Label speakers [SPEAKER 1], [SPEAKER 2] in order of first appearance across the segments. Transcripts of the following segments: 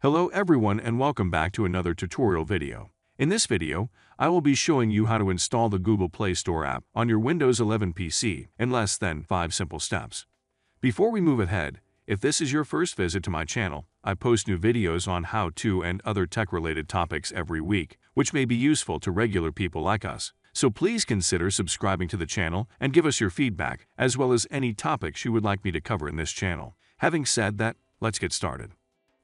[SPEAKER 1] Hello everyone and welcome back to another tutorial video. In this video, I will be showing you how to install the Google Play Store app on your Windows 11 PC in less than 5 simple steps. Before we move ahead, if this is your first visit to my channel, I post new videos on how-to and other tech-related topics every week, which may be useful to regular people like us. So please consider subscribing to the channel and give us your feedback, as well as any topics you would like me to cover in this channel. Having said that, let's get started.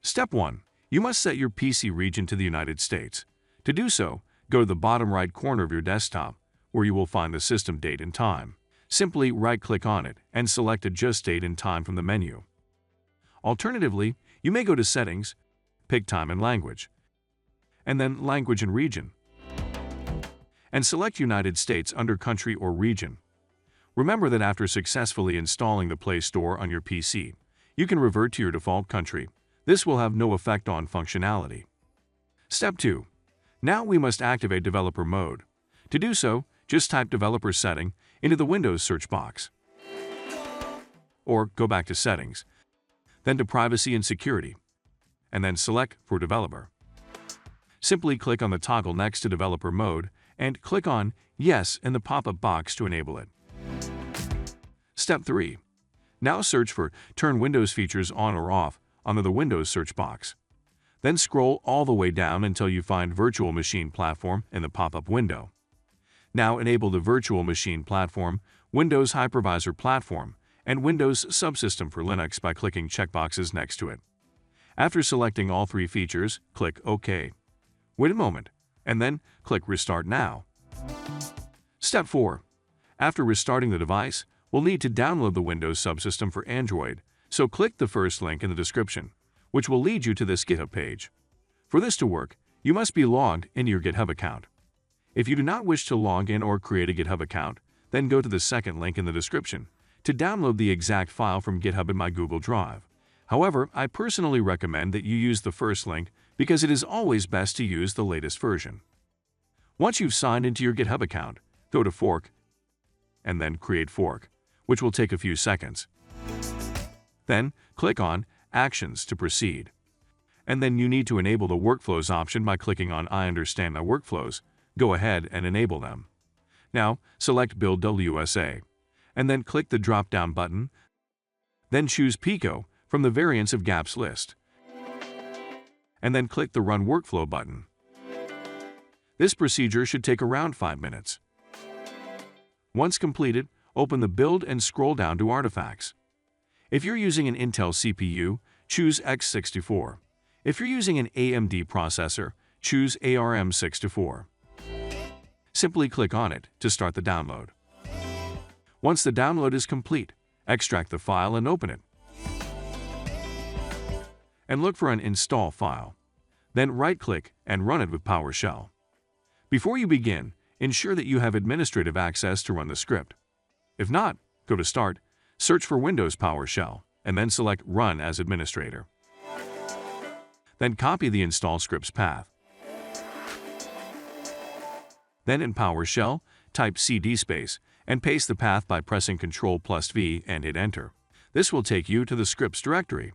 [SPEAKER 1] Step 1. You must set your PC region to the United States. To do so, go to the bottom right corner of your desktop, where you will find the system date and time. Simply right-click on it and select Adjust Date and Time from the menu. Alternatively, you may go to Settings, pick Time and Language, and then Language and Region, and select United States under Country or Region. Remember that after successfully installing the Play Store on your PC, you can revert to your default country. This will have no effect on functionality. Step 2. Now we must activate developer mode. To do so, just type Developer Setting into the Windows search box. Or go back to Settings, then to Privacy and Security, and then select for Developer. Simply click on the toggle next to Developer Mode and click on Yes in the pop-up box to enable it. Step 3. Now search for Turn Windows Features On or Off under the Windows search box. Then scroll all the way down until you find Virtual Machine Platform in the pop-up window. Now enable the Virtual Machine Platform, Windows Hypervisor Platform, and Windows Subsystem for Linux by clicking checkboxes next to it. After selecting all three features, click OK. Wait a moment, and then click Restart Now. Step 4. After restarting the device, we'll need to download the Windows Subsystem for Android, so click the first link in the description, which will lead you to this GitHub page. For this to work, you must be logged into your GitHub account. If you do not wish to log in or create a GitHub account, then go to the second link in the description to download the exact file from GitHub in my Google Drive. However, I personally recommend that you use the first link because it is always best to use the latest version. Once you've signed into your GitHub account, go to Fork and then Create Fork, which will take a few seconds. Then, click on Actions to proceed. And then you need to enable the Workflows option by clicking on I understand my workflows. Go ahead and enable them. Now, select Build WSA, and then click the drop-down button. Then choose Pico from the variants of GApps list. And then click the Run Workflow button. This procedure should take around 5 minutes. Once completed, open the build and scroll down to Artifacts. If you're using an Intel CPU, choose x64. If you're using an AMD processor, choose ARM64. Simply click on it to start the download. Once the download is complete, extract the file and open it. And look for an install file. Then right-click and run it with PowerShell. Before you begin, ensure that you have administrative access to run the script. If not, go to Start, search for Windows PowerShell, and then select Run as Administrator. Then copy the install script's path. Then in PowerShell, type cd space and paste the path by pressing Ctrl+V and hit Enter. This will take you to the scripts directory.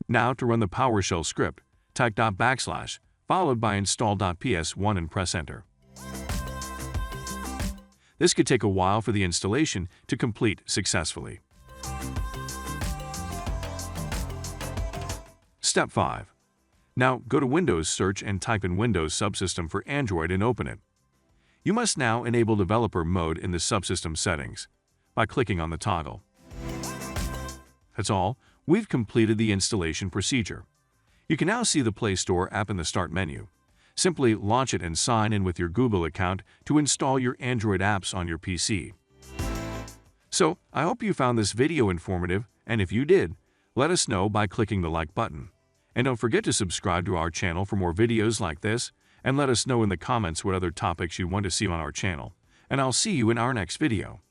[SPEAKER 1] Now to run the PowerShell script, type // followed by install.ps1 and press Enter. This could take a while for the installation to complete successfully. Step 5. Now go to Windows Search and type in Windows Subsystem for Android and open it. You must now enable developer mode in the subsystem settings by clicking on the toggle. That's all. We've completed the installation procedure. You can now see the Play Store app in the Start menu. Simply launch it and sign in with your Google account to install your Android apps on your PC. So, I hope you found this video informative, and if you did, let us know by clicking the like button. And don't forget to subscribe to our channel for more videos like this, and let us know in the comments what other topics you want to see on our channel. And I'll see you in our next video.